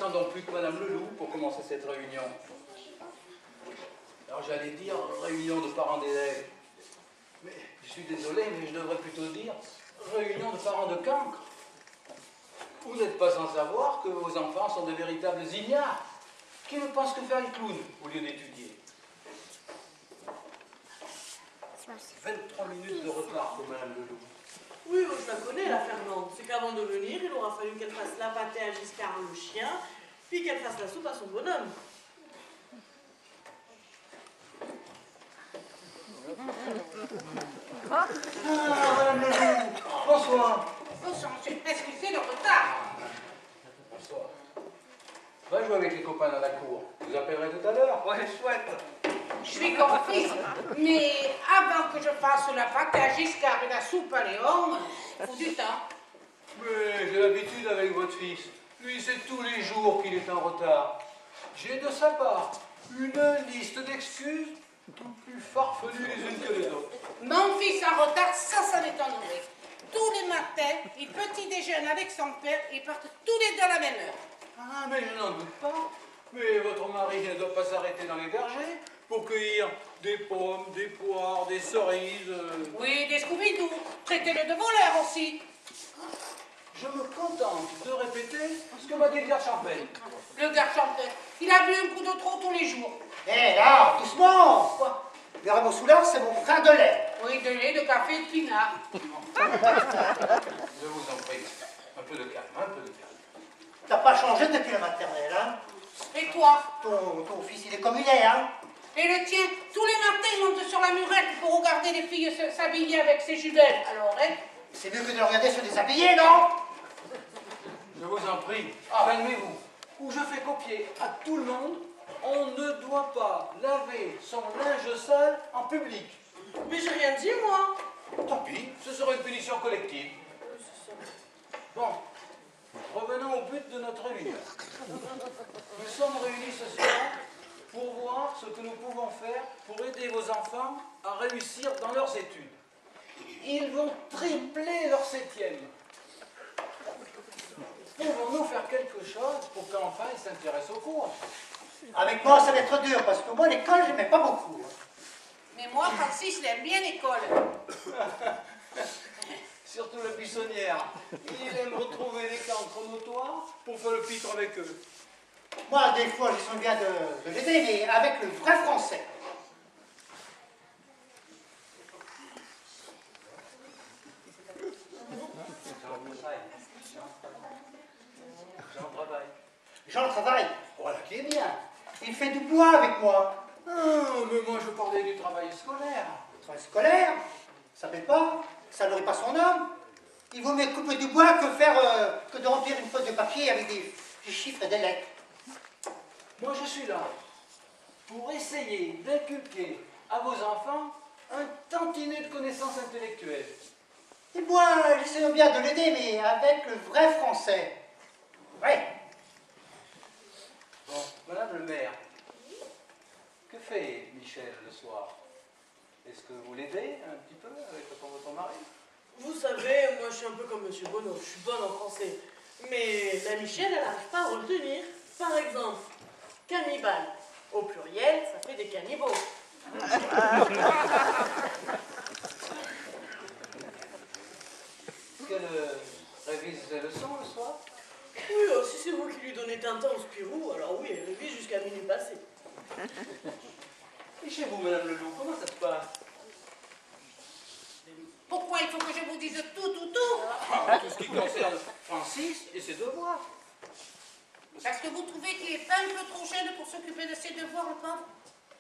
n'attendons plus que Madame Leloup pour commencer cette réunion. Alors j'allais dire réunion de parents d'élèves. Mais je suis désolé, mais je devrais plutôt dire réunion de parents de cancre. Vous n'êtes pas sans savoir que vos enfants sont de véritables ignares, qui ne pensent que faire le clown au lieu d'étudier. 23 minutes de retard pour Madame Leloup. Oui, je la connais, la Fernande. C'est qu'avant de venir, il aura fallu qu'elle fasse la pâtée à Giscard le chien, puis qu'elle fasse la soupe à son bonhomme. Ah, Madame Leloup, bonsoir. Bonsoir, monsieur. Excusez le retard. Bonsoir. Va jouer avec les copains dans la cour. Vous appellerez tout à l'heure. Ouais, chouette. Je suis comprise, mais avant que je fasse la pâte à Giscard et la soupe à Léon, il faut du temps. Mais j'ai l'habitude avec votre fils. Lui, c'est tous les jours qu'il est en retard. J'ai de sa part une liste d'excuses plus farfelues les unes que les autres. Mon fils en retard, ça m'étonnerait. Tous les matins, il petit déjeune avec son père et partent tous les deux à la même heure. Ah, mais je n'en doute pas. Mais votre mari ne doit pas s'arrêter dans les vergers pour cueillir des pommes, des poires, des cerises. Oui, des Scooby-Doo. Traitez-le de voleur aussi. Je me contente de répéter ce que m'a dit le gars Champagne. Le gars chanteur, il a bu un coup de trop tous les jours. Hé, là, doucement. Quoi? Le Rameau Soulard, c'est mon frère de lait. Oui, de lait, de café, de pinard. Je vous en prie, un peu de calme, un peu de calme. T'as pas changé depuis la maternelle, hein? Et toi? Ton fils, il est comme il est, hein? Et le tien, tous les matins, il monte sur la murette pour regarder les filles s'habiller avec ses jumelles. Alors, hein? C'est mieux que de le regarder se déshabiller, non? Je vous en prie, calmez-vous. Ou je fais copier à tout le monde, on ne doit pas laver son linge sale en public. Mais j'ai rien dit, moi. Tant pis, ce sera une punition collective. Bon, revenons au but de notre réunion. Nous sommes réunis ce soir pour voir ce que nous pouvons faire pour aider vos enfants à réussir dans leurs études. Ils vont tripler leur 7e. Pouvons-nous faire quelque chose pour qu'enfin ils s'intéressent aux cours? Avec moi, ça va être dur, parce que moi, l'école, je n'aimais pas beaucoup. Mais moi, Francis, il aime bien l'école. Surtout la buissonnière. Il aime retrouver les cancres notoires pour faire le pitre avec eux. Moi, des fois, je sens bien de l'aider, mais avec le vrai français. Jean travaille. Voilà qui est bien. Il fait du bois avec moi. Ah, mais moi je parlais du travail scolaire. Le travail scolaire, ça paie pas, ça n'aurait pas son homme. Il vaut mieux couper du bois que de remplir une feuille de papier avec des chiffres et des lettres. Moi je suis là pour essayer d'inculquer à vos enfants un tantinet de connaissances intellectuelles. Et moi, j'essaie bien de l'aider, mais avec le vrai français. Ouais. Bon, Madame le maire, que fait Michel le soir? Est-ce que vous l'aidez un petit peu avec votre mari? Vous savez, moi, je suis un peu comme Monsieur Bonneau. Je suis bonne en français. Mais la Michel, elle n'arrive pas à retenir. Par exemple, cannibale. Au pluriel, ça fait des cannibaux. Est-ce qu'elle révise ses leçons le soir? Oui, si c'est vous qui lui donnez Tintin au Spirou, alors oui, elle vit jusqu'à minuit passé. Et chez vous, Madame Leloup, comment ça se passe? Pourquoi il faut que je vous dise tout? Ah, tout ce qui concerne Francis et ses devoirs. Parce que vous trouvez qu'il est un peu trop jeune pour s'occuper de ses devoirs, le pauvre?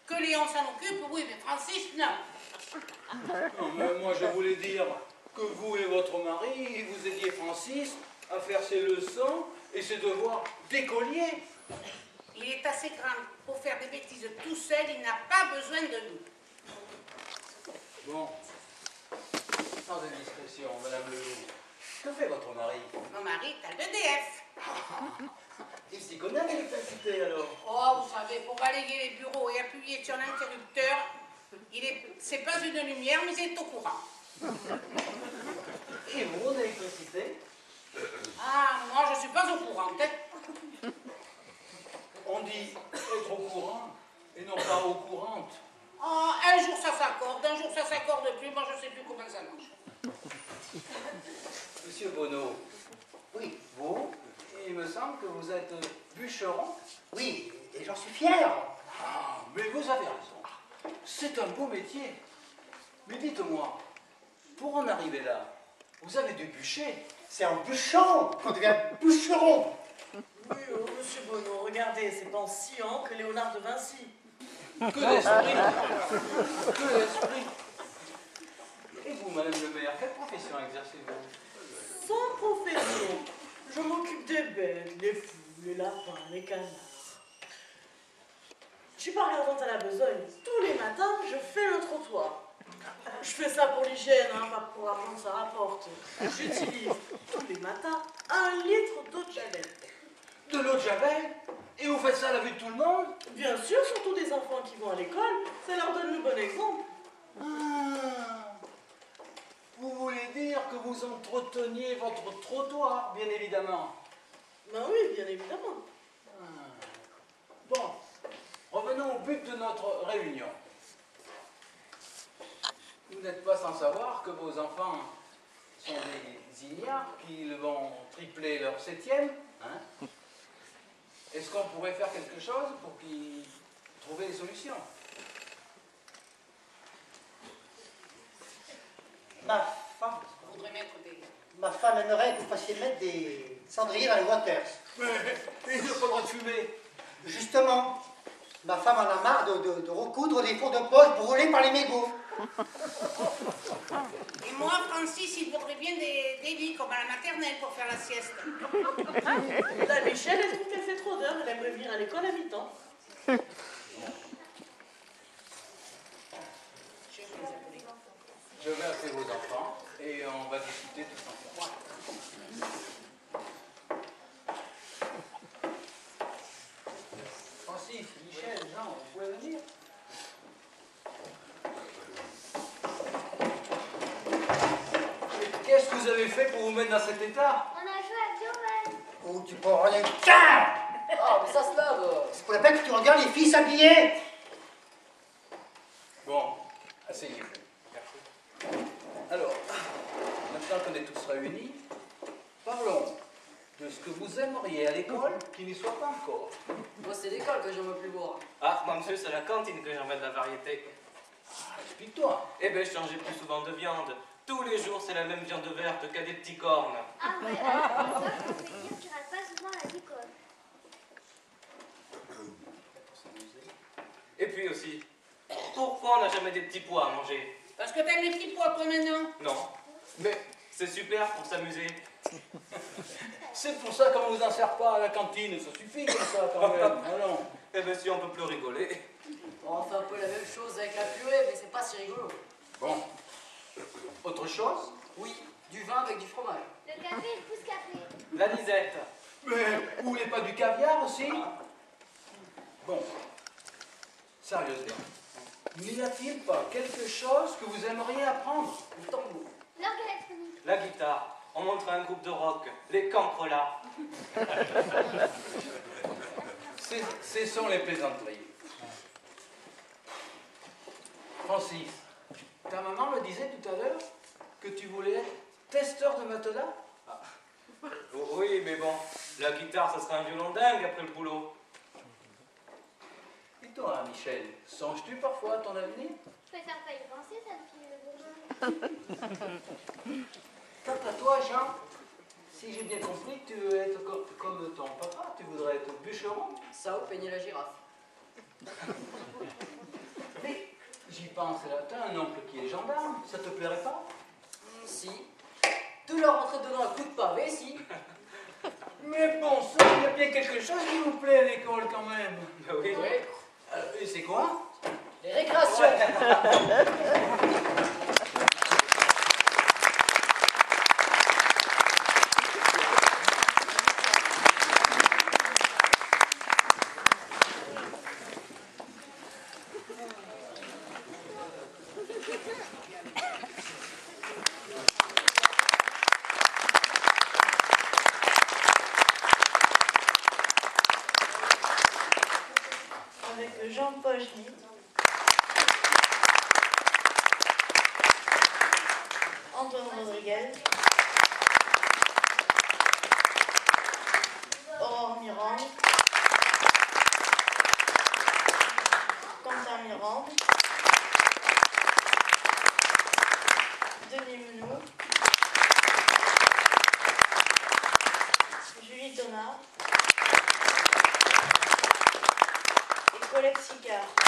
Que Léon s'en occupe, oui, mais Francis, non. Non, mais moi je voulais dire que vous et votre mari, vous aidiez Francis à faire ses leçons et ses devoirs d'écolier. Il est assez grand pour faire des bêtises tout seul, il n'a pas besoin de nous. Bon, sans indiscrétion, Madame Leloup, que fait votre mari? Mon mari est à l'EDF. Il s'y connaît à l'électricité alors? Oh, vous savez, pour balayer les bureaux et appuyer sur l'interrupteur, c'est pas une lumière, mais il est au courant. Et vous, en électricité? Ah, moi, je suis pas au courant, hein. On dit être au courant et non pas au courante. Ah, un jour ça s'accorde, un jour ça s'accorde plus, moi je sais plus comment ça marche. Monsieur Bonneau, Oui, vous, il me semble que vous êtes bûcheron. oui, et j'en suis fier. Ah, mais vous avez raison. C'est un beau métier. Mais dites-moi, pour en arriver là, vous avez dû bûcher. C'est en bûchant qu'on devient bûcheron. Oui, monsieur Bonneau, regardez, c'est en sciant que Léonard de Vinci. Que d'esprit. Que d'esprit. Et vous, Madame le maire, quelle profession exercez-vous? Sans profession, je m'occupe des bêtes, les fous, les lapins, les canards. Je suis pas regardante à la besogne. Tous les matins, je fais le trottoir. Je fais ça pour l'hygiène, hein, pas pour l'argent que ça rapporte. J'utilise tous les matins 1 litre d'eau de javel. De l'eau de javel? Et vous faites ça à la vue de tout le monde? Bien sûr, surtout des enfants qui vont à l'école, ça leur donne le bon exemple. Ah, vous voulez dire que vous entreteniez votre trottoir, bien évidemment. Ben oui, bien évidemment. Bon, revenons au but de notre réunion. Vous n'êtes pas sans savoir que vos enfants sont des ignares, qu'ils vont tripler leur 7e. Hein? Est-ce qu'on pourrait faire quelque chose pour qu'ils trouvent des solutions? Ma femme aimerait que vous fassiez mettre des cendriers dans les waters. Mais ils n'ont pas le droit de fumer. Justement, ma femme en a marre de recoudre des fours de poche brûlés par les mégots. Et moi, Francis, il voudrait bien des lits comme à la maternelle pour faire la sieste. La Michel, elle trouve qu'elle fait trop d'heures, elle aimerait venir à l'école à mi-temps. Je vais appeler vos enfants et on va discuter tous ensemble. Francis, Michel, Jean, vous pouvez venir? Qu'est-ce que vous avez fait pour vous mettre dans cet état? On a joué à Diorel. Oh, tu peux rien. Tiens! Ah, mais ça se lave. C'est pour la peine que tu regardes les filles s'habiller. Bon, asseyez-vous. Alors, maintenant qu'on est tous réunis, parlons de ce que vous aimeriez à l'école qui n'y soit pas encore. Moi, c'est l'école que j'aime le plus voir. Ah, moi, monsieur, c'est la cantine que j'emmène de la variété. Explique-toi. Eh ben, je changeais plus souvent de viande. Tous les jours, c'est la même viande verte qu'à des petits cornes. Ah ouais, alors, toi, quand tu veux dire, tu rates pas souvent à l'école. Et puis aussi, pourquoi on n'a jamais des petits pois à manger? Parce que t'aimes les petits pois, toi, maintenant. Non, mais c'est super pour s'amuser. C'est pour ça qu'on ne vous en sert pas à la cantine, ça suffit comme ça quand même. Allons. Eh ben, si on peut plus rigoler. On fait un peu la même chose avec la purée, mais c'est pas si rigolo. Bon. Autre chose? Oui, du vin avec du fromage. Le café et le pouce-café. La disette. Mais vous voulez pas du caviar aussi? Bon. Sérieusement. N'y a-t-il pas quelque chose que vous aimeriez apprendre? Le tambour. L'orgue électronique. La guitare. On montre un groupe de rock. Les cancrelats. Cessons les plaisanteries. Francis, ta maman me disait tout à l'heure que tu voulais être testeur de matelas? Oh, oui, mais bon, la guitare, ça serait un violon dingue après le boulot. Et toi, Michel, songes-tu parfois à ton avenir? Je préfère pas y penser, ça me file le bourgeon. Quant à toi, Jean, si j'ai bien compris, tu veux être comme ton papa, tu voudrais être bûcheron. Ça ou peigner la girafe. Mais j'y pense là, t'as un oncle qui est gendarme, ça te plairait pas? Si. De leur rentrer dedans un coup de pavé, si. Mais bon sang, il y a bien quelque chose qui vous plaît à l'école quand même. Ben oui. Oui. Et c'est quoi? Les récréations. Jean-Paul Schmitt, Antoine Rodriguez, Aurore Mirande, Quentin Mirande, Denis Menou, Julie Thomas et Colette Sicard.